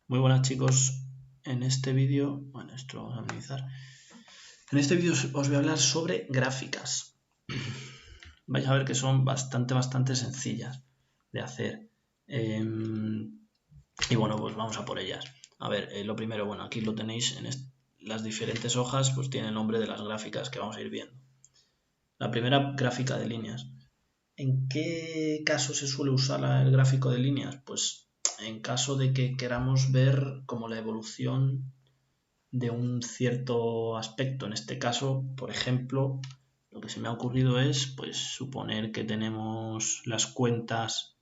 Muy buenas chicos, en este vídeo, esto lo vamos a analizar. En este vídeo os voy a hablar sobre gráficas. Vais a ver que son bastante sencillas de hacer. Y bueno, pues vamos a por ellas. A ver, lo primero, aquí lo tenéis en las diferentes hojas, pues tiene el nombre de las gráficas que vamos a ir viendo. La primera, gráfica de líneas. ¿En qué caso se suele usar el gráfico de líneas? Pues en caso de que queramos ver como la evolución de un cierto aspecto. En este caso, por ejemplo, lo que se me ha ocurrido es pues suponer que tenemos las cuentas,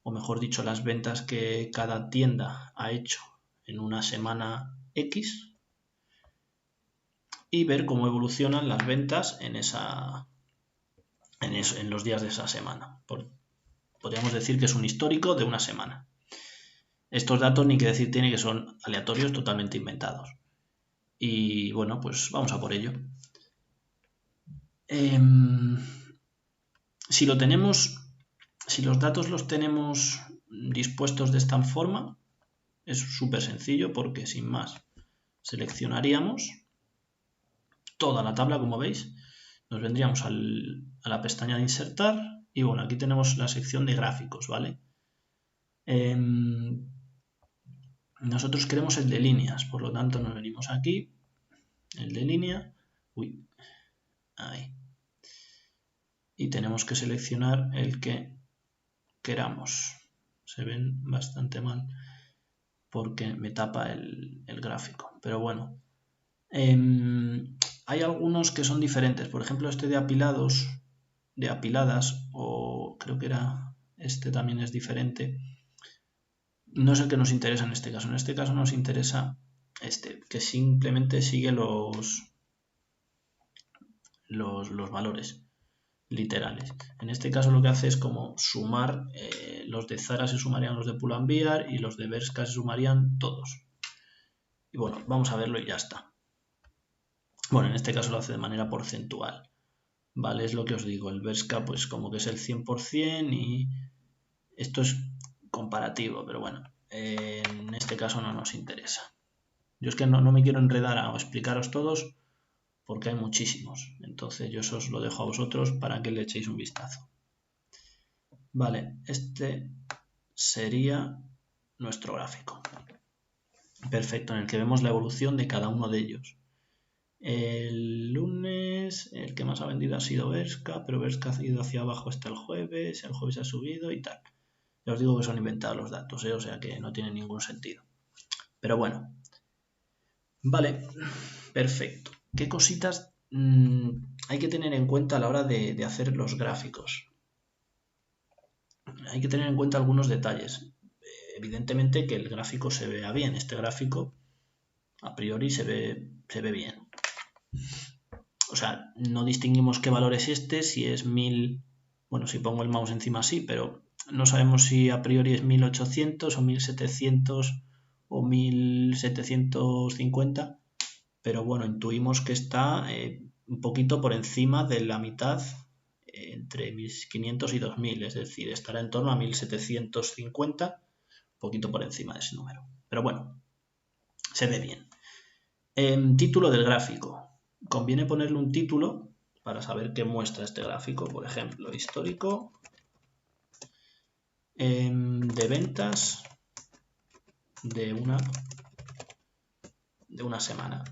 o mejor dicho, las ventas que cada tienda ha hecho en una semana X y ver cómo evolucionan las ventas en los días de esa semana. Podríamos decir que es un histórico de una semana. Estos datos ni que decir tiene que son aleatorios, totalmente inventados. Y bueno, pues vamos a por ello. Si los datos los tenemos dispuestos de esta forma, es súper sencillo porque sin más seleccionaríamos toda la tabla, como veis, nos vendríamos a la pestaña de insertar y bueno, aquí tenemos la sección de gráficos, ¿vale? Nosotros queremos el de líneas, por lo tanto nos venimos aquí, el de línea, ahí, y tenemos que seleccionar el que queramos. Se ven bastante mal porque me tapa el gráfico, pero bueno. Hay algunos que son diferentes, por ejemplo este de apilados, de apiladas, o creo que era este también es diferente. No es el que nos interesa en este caso nos interesa este, que simplemente sigue los valores literales. En este caso lo que hace es como sumar, los de Zara se sumarían los de Pull&Bear y los de Bershka se sumarían todos. Y bueno, vamos a verlo y ya está. Bueno, en este caso lo hace de manera porcentual, ¿vale? Es lo que os digo, el Bershka pues como que es el 100% y esto es comparativo, pero bueno, en este caso no nos interesa. Yo es que no me quiero enredar a explicaros todos porque hay muchísimos, entonces yo eso os lo dejo a vosotros para que le echéis un vistazo. Vale, este sería nuestro gráfico. Perfecto, en el que vemos la evolución de cada uno de ellos. El lunes el que más ha vendido ha sido Bershka, pero Bershka ha ido hacia abajo hasta el jueves ha subido y tal. Ya os digo que son inventados los datos, o sea que no tiene ningún sentido. Pero bueno, vale, perfecto. ¿Qué cositas hay que tener en cuenta a la hora de hacer los gráficos? Hay que tener en cuenta algunos detalles. Evidentemente que el gráfico se vea bien. Este gráfico a priori se ve bien. O sea, no distinguimos qué valor es este, si es 1000, bueno, si pongo el mouse encima sí, pero no sabemos si a priori es 1800 o 1700 o 1750, pero bueno, intuimos que está un poquito por encima de la mitad, entre 1500 y 2000, es decir, estará en torno a 1750, un poquito por encima de ese número. Pero bueno, se ve bien. Título del gráfico. Conviene ponerle un título para saber qué muestra este gráfico. Por ejemplo, histórico de ventas de una semana.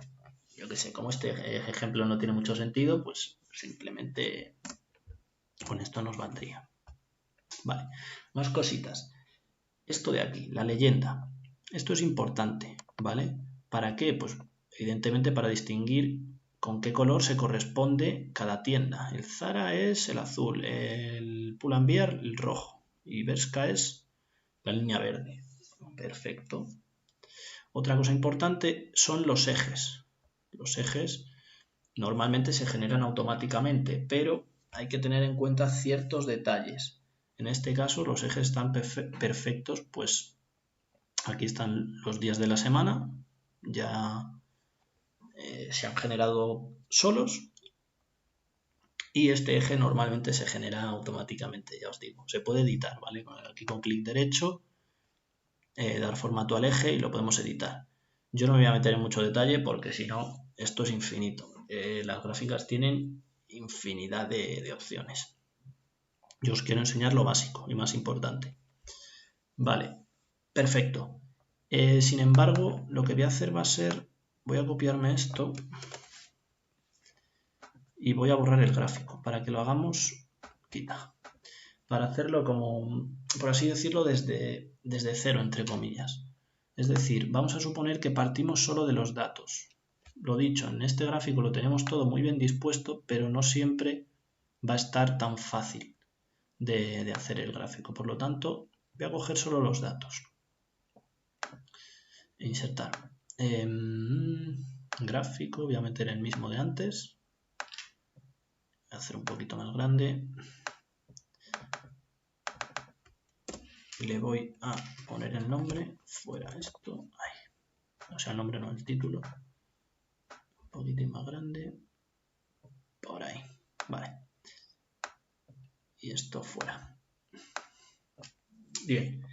Yo que sé, como este ejemplo no tiene mucho sentido, pues simplemente con esto nos valdría. Vale, más cositas. Esto de aquí, la leyenda. Esto es importante, ¿vale? ¿Para qué? Pues evidentemente para distinguir con qué color se corresponde cada tienda. El Zara es el azul, el Pull&Bear el rojo y Bershka es la línea verde. Perfecto. Otra cosa importante son los ejes. Los ejes normalmente se generan automáticamente, pero hay que tener en cuenta ciertos detalles. En este caso los ejes están perfectos, pues aquí están los días de la semana, ya se han generado solos y este eje normalmente se genera automáticamente, ya os digo. Se puede editar, ¿vale? Aquí con clic derecho dar formato al eje y lo podemos editar. Yo no me voy a meter en mucho detalle porque si no, esto es infinito. Las gráficas tienen infinidad de opciones. Yo os quiero enseñar lo básico y más importante. Vale, perfecto. Sin embargo, lo que voy a hacer va a ser, voy a copiarme esto y voy a borrar el gráfico para que lo hagamos, quita, para hacerlo como, por así decirlo, desde cero, entre comillas. Es decir, vamos a suponer que partimos solo de los datos. Lo dicho, en este gráfico lo tenemos todo muy bien dispuesto, pero no siempre va a estar tan fácil de hacer el gráfico. Por lo tanto, voy a coger solo los datos. E insertar. Gráfico, voy a meter el mismo de antes. Voy a hacer un poquito más grande. Le voy a poner el nombre. Fuera esto. Ay. O sea, el nombre no, el título. Un poquitín más grande. Por ahí. Vale. Y esto fuera. Bien.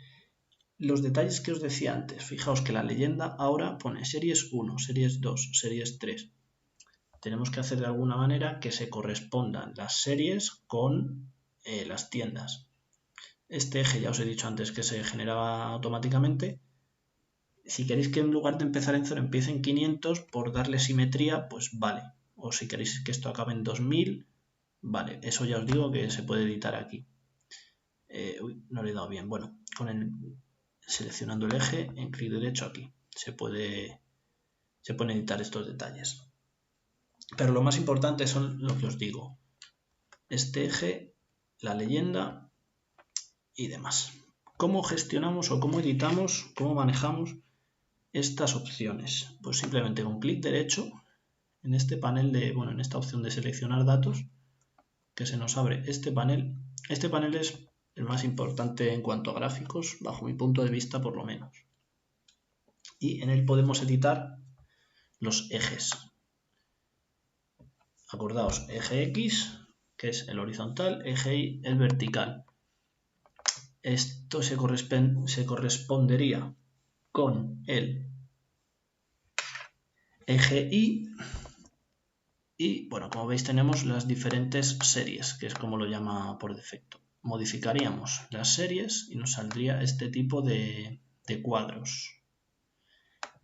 Los detalles que os decía antes. Fijaos que la leyenda ahora pone series 1, series 2, series 3. Tenemos que hacer de alguna manera que se correspondan las series con las tiendas. Este eje ya os he dicho antes que se generaba automáticamente. Si queréis que en lugar de empezar en 0 empiece en 500 por darle simetría, pues vale. O si queréis que esto acabe en 2000, vale. Eso ya os digo que se puede editar aquí. No le he dado bien. Bueno, seleccionando el eje, en clic derecho aquí. Se pueden editar estos detalles. Pero lo más importante son lo que os digo. Este eje, la leyenda y demás. ¿Cómo gestionamos o cómo editamos, cómo manejamos estas opciones? Pues simplemente con clic derecho en este panel en esta opción de seleccionar datos, que se nos abre este panel. Este panel es el más importante en cuanto a gráficos, bajo mi punto de vista por lo menos. Y en él podemos editar los ejes. Acordaos, eje X, que es el horizontal, eje Y, el vertical. Esto se correspondería con el eje Y y, bueno, como veis tenemos las diferentes series, que es como lo llama por defecto. Modificaríamos las series y nos saldría este tipo de cuadros.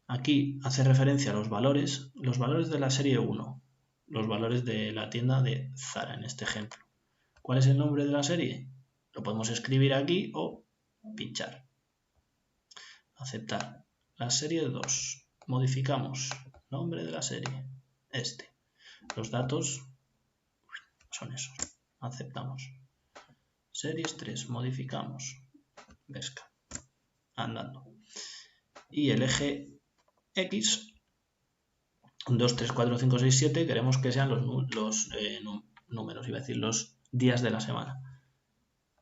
Aquí hace referencia a los valores de la serie 1, los valores de la tienda de Zara en este ejemplo. ¿Cuál es el nombre de la serie? Lo podemos escribir aquí o pinchar. Aceptar. La serie 2. Modificamos. Nombre de la serie. Este. Los datos son esos. Aceptamos. Series 3. Modificamos. Vesca. Andando. Y el eje X, 2, 3, 4, 5, 6, 7, queremos que sean los números, iba a decir los días de la semana.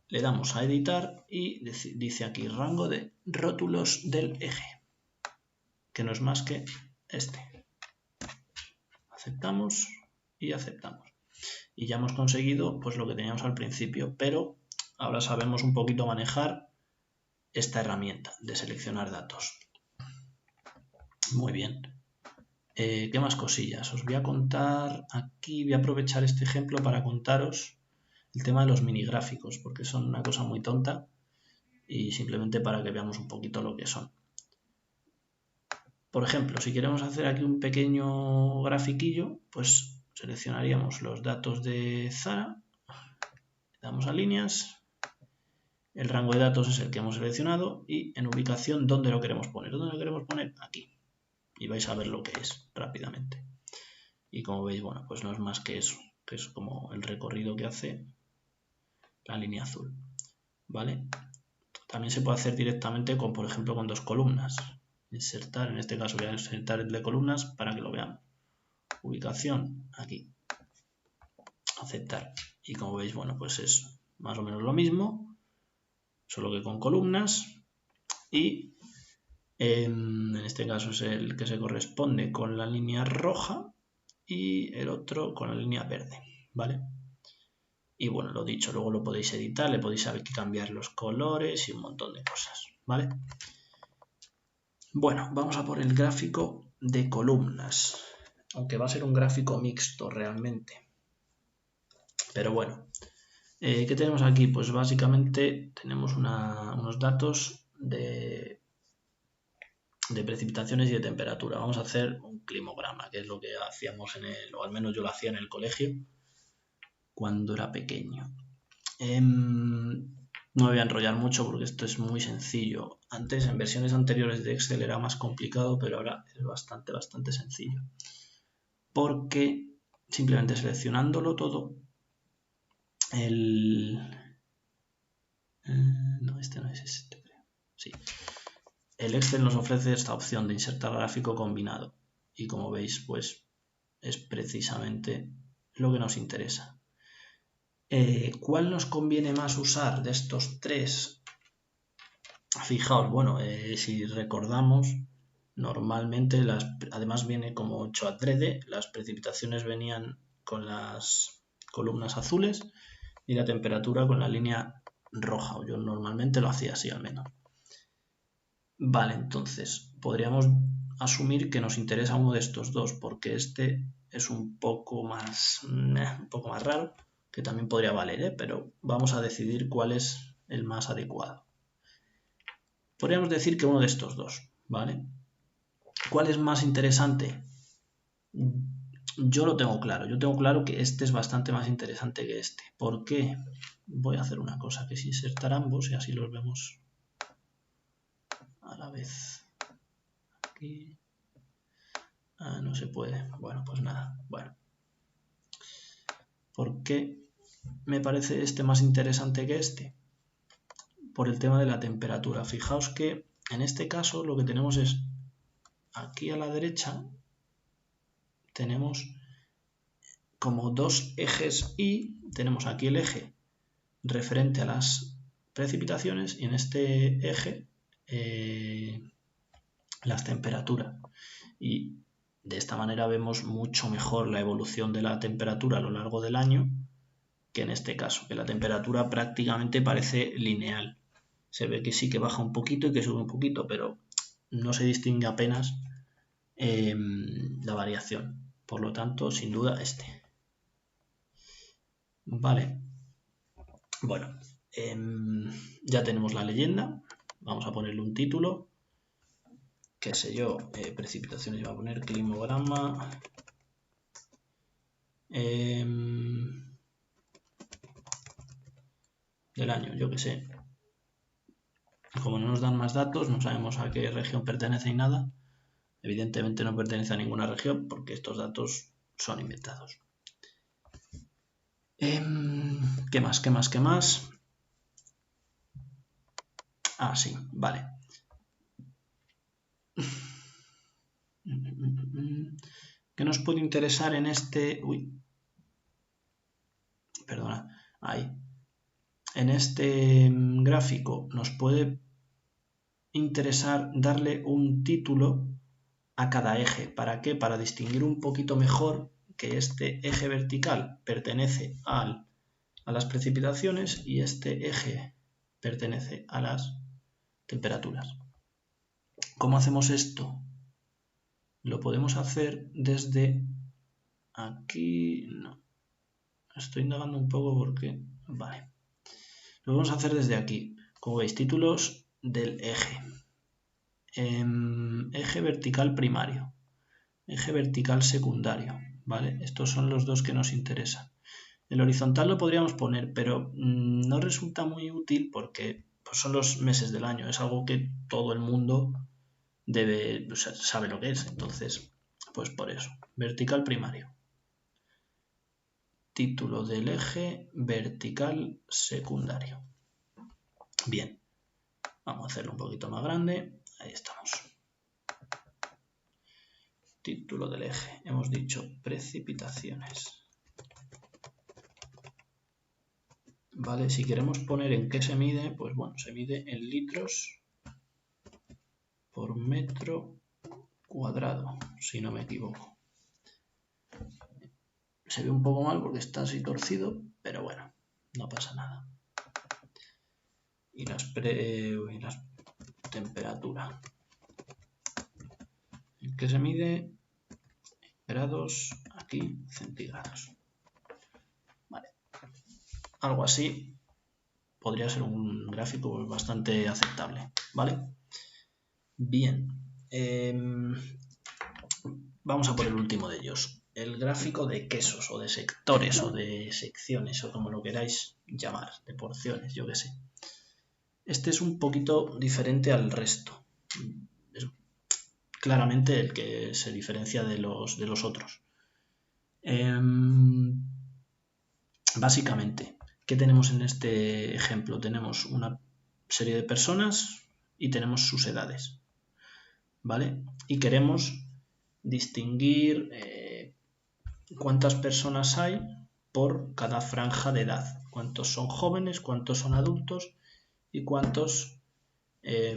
Le damos a editar y dice aquí rango de rótulos del eje, que no es más que este. Aceptamos y aceptamos. Y ya hemos conseguido pues lo que teníamos al principio, pero ahora sabemos un poquito manejar esta herramienta de seleccionar datos. Muy bien. ¿Qué más cosillas? Os voy a contar aquí, voy a aprovechar este ejemplo para contaros el tema de los mini gráficos, porque son una cosa muy tonta y simplemente para que veamos un poquito lo que son. Por ejemplo, si queremos hacer aquí un pequeño grafiquillo, pues seleccionaríamos los datos de Zara, le damos a líneas, el rango de datos es el que hemos seleccionado y en ubicación, ¿dónde lo queremos poner? ¿Dónde lo queremos poner? Aquí. Y vais a ver lo que es rápidamente. Y como veis, bueno, pues no es más que eso, que es como el recorrido que hace la línea azul, ¿vale? También se puede hacer directamente con, por ejemplo, con dos columnas. Insertar, en este caso voy a insertar el de columnas para que lo veamos. Ubicación, aquí. Aceptar. Y como veis, bueno, pues es más o menos lo mismo, solo que con columnas. Y en este caso es el que se corresponde con la línea roja y el otro con la línea verde, ¿vale? Y bueno, lo dicho, luego lo podéis editar, le podéis saber que cambiar los colores y un montón de cosas, ¿vale? Bueno, vamos a por el gráfico de columnas, aunque va a ser un gráfico mixto realmente. Pero bueno, ¿qué tenemos aquí? Pues básicamente tenemos unos datos de precipitaciones y de temperatura. Vamos a hacer un climograma, que es lo que hacíamos o al menos yo lo hacía en el colegio cuando era pequeño. No me voy a enrollar mucho porque esto es muy sencillo. Antes, en versiones anteriores de Excel era más complicado, pero ahora es bastante sencillo. Porque simplemente seleccionándolo todo, no, este no es este, creo. Sí. El Excel nos ofrece esta opción de insertar gráfico combinado. Y como veis, pues es precisamente lo que nos interesa. ¿Cuál nos conviene más usar de estos tres? Fijaos, bueno, si recordamos, normalmente, además viene como hecho adrede, las precipitaciones venían con las columnas azules y la temperatura con la línea roja, o yo normalmente lo hacía así al menos. Vale, entonces podríamos asumir que nos interesa uno de estos dos, porque este es un poco más raro, que también podría valer, pero vamos a decidir cuál es el más adecuado. Podríamos decir que uno de estos dos, ¿vale? ¿Cuál es más interesante? Yo lo tengo claro. Yo tengo claro que este es bastante más interesante que este. ¿Por qué? Voy a hacer una cosa, que es insertar ambos y así los vemos a la vez. Aquí. No se puede. Bueno, pues nada. Bueno. ¿Por qué me parece este más interesante que este? Por el tema de la temperatura. Fijaos que en este caso lo que tenemos es aquí a la derecha tenemos como dos ejes y tenemos aquí el eje referente a las precipitaciones y en este eje las temperaturas. Y de esta manera vemos mucho mejor la evolución de la temperatura a lo largo del año que en este caso, que la temperatura prácticamente parece lineal. Se ve que sí que baja un poquito y que sube un poquito, pero no se distingue apenas la variación. Por lo tanto, sin duda, este. Vale. Bueno, ya tenemos la leyenda. Vamos a ponerle un título. Qué sé yo, precipitaciones. Voy a poner climograma. Del año, yo que sé. Como no nos dan más datos, no sabemos a qué región pertenece ni nada. Evidentemente no pertenece a ninguna región porque estos datos son inventados. ¿Qué más? Ah, sí, vale. ¿Qué nos puede interesar en este? Uy, perdona, ahí. En este gráfico nos puede interesar darle un título a cada eje. ¿Para qué? Para distinguir un poquito mejor que este eje vertical pertenece a las precipitaciones y este eje pertenece a las temperaturas. ¿Cómo hacemos esto? Lo podemos hacer desde aquí. No. Estoy indagando un poco porque. Vale. Lo vamos a hacer desde aquí. Como veis, títulos del eje. Eje vertical primario. Eje vertical secundario. ¿Vale? Estos son los dos que nos interesan. El horizontal lo podríamos poner, pero no resulta muy útil porque pues, son los meses del año. Es algo que todo el mundo sabe lo que es. Entonces, pues por eso. Vertical primario. Título del eje vertical secundario. Bien. Vamos a hacerlo un poquito más grande. Ahí estamos. Título del eje. Hemos dicho precipitaciones. Vale, si queremos poner en qué se mide, pues bueno, se mide en litros por metro cuadrado, si no me equivoco. Se ve un poco mal porque está así torcido, pero bueno, no pasa nada. Y las temperatura. que se mide grados, aquí centígrados. Vale. Algo así podría ser un gráfico bastante aceptable, ¿vale? Bien, vamos a por el último de ellos, el gráfico de quesos o de sectores o de secciones o como lo queráis llamar, de porciones, yo qué sé. Este es un poquito diferente al resto, es claramente el que se diferencia de los otros. Básicamente, ¿qué tenemos en este ejemplo? Tenemos una serie de personas y tenemos sus edades, ¿vale? Y queremos distinguir cuántas personas hay por cada franja de edad, cuántos son jóvenes, cuántos son adultos y cuántos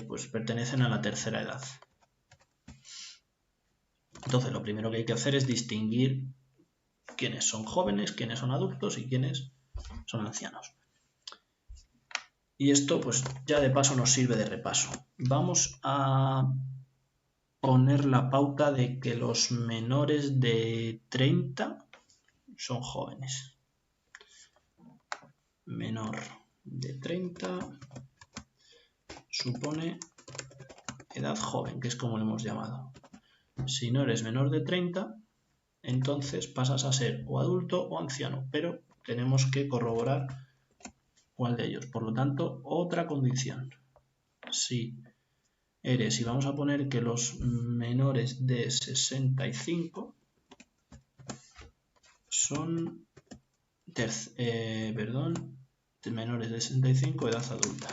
pues pertenecen a la tercera edad. Entonces, lo primero que hay que hacer es distinguir quiénes son jóvenes, quiénes son adultos y quiénes son ancianos. Y esto pues ya de paso nos sirve de repaso. Vamos a poner la pauta de que los menores de 30 son jóvenes. Menor de 30 supone edad joven, que es como lo hemos llamado. Si no eres menor de 30, entonces pasas a ser o adulto o anciano, pero tenemos que corroborar cuál de ellos. Por lo tanto, otra condición. Si eres, y vamos a poner que los menores de 65 son menores de 65 edad adulta.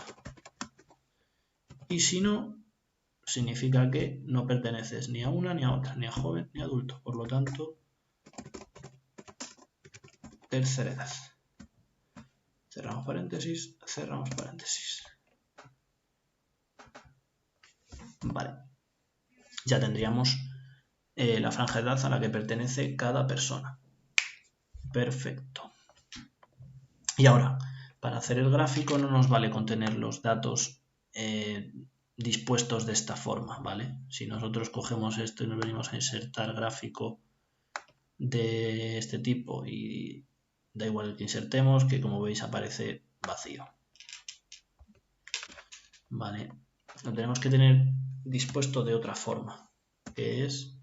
Y si no, significa que no perteneces ni a una ni a otra, ni a joven ni a adulto. Por lo tanto, tercera edad. Cerramos paréntesis, cerramos paréntesis. Vale. Ya tendríamos la franja de edad a la que pertenece cada persona. Perfecto. Y ahora, para hacer el gráfico no nos vale contener los datos dispuestos de esta forma, ¿vale? Si nosotros cogemos esto y nos venimos a insertar gráfico de este tipo y da igual el que insertemos, que como veis aparece vacío. Vale, lo tenemos que tener dispuesto de otra forma, que es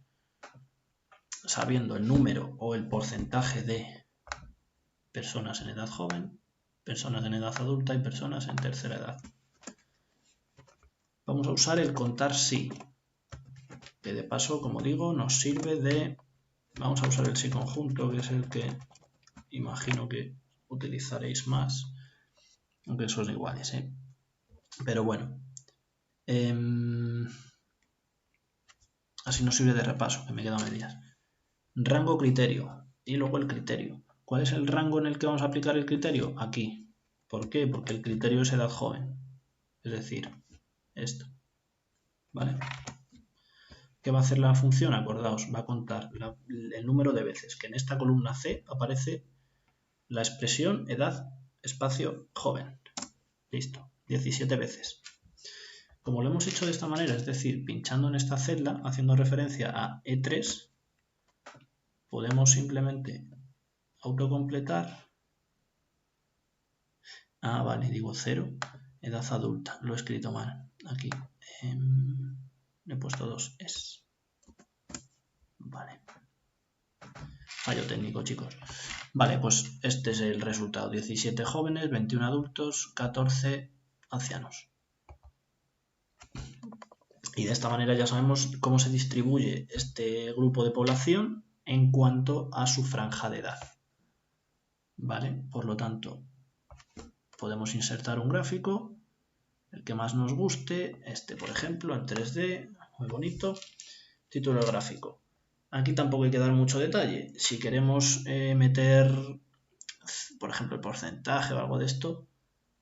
sabiendo el número o el porcentaje de personas en edad joven, personas en edad adulta y personas en tercera edad. Vamos a usar el contar sí, que de paso, como digo, nos sirve de... Vamos a usar el sí conjunto, que es el que imagino que utilizaréis más, aunque son iguales, ¿eh? Pero bueno, así nos sirve de repaso, que me quedo a medias. Rango criterio y luego el criterio. ¿Cuál es el rango en el que vamos a aplicar el criterio? Aquí. ¿Por qué? Porque el criterio es edad joven, es decir, esto, ¿vale? ¿Qué va a hacer la función? Acordaos, va a contar el número de veces que en esta columna C aparece la expresión edad espacio joven. Listo, 17 veces. Como lo hemos hecho de esta manera, es decir, pinchando en esta celda, haciendo referencia a E3, podemos simplemente autocompletar. Ah, vale, digo 0, edad adulta, lo he escrito mal. Aquí le he puesto 2 es. Vale. Fallo técnico, chicos. Vale, pues este es el resultado. 17 jóvenes, 21 adultos, 14 ancianos. Y de esta manera ya sabemos cómo se distribuye este grupo de población en cuanto a su franja de edad. ¿Vale? Por lo tanto, podemos insertar un gráfico, el que más nos guste, este por ejemplo, en 3D, muy bonito. Título del gráfico. Aquí tampoco hay que dar mucho detalle. Si queremos meter, por ejemplo, el porcentaje o algo de esto,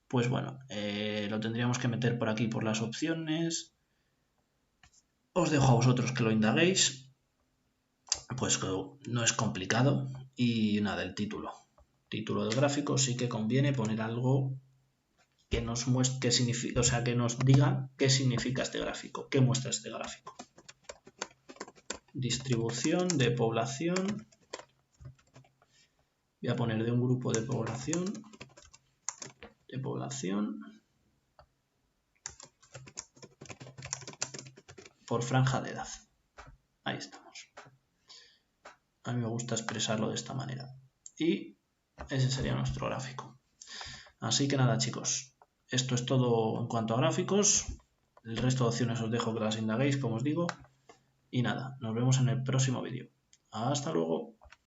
pues bueno, lo tendríamos que meter por aquí por las opciones. Os dejo a vosotros que lo indaguéis, pues no es complicado. Y nada, el título del gráfico sí que conviene poner algo que nos muestre qué significa, o sea, que nos diga qué significa este gráfico, qué muestra este gráfico. distribución de población. Voy a poner de un grupo de población por franja de edad. Ahí estamos. A mí me gusta expresarlo de esta manera. Y ese sería nuestro gráfico. Así que nada, chicos. Esto es todo en cuanto a gráficos. El resto de opciones os dejo que las indaguéis, como os digo. Y nada, nos vemos en el próximo vídeo. Hasta luego.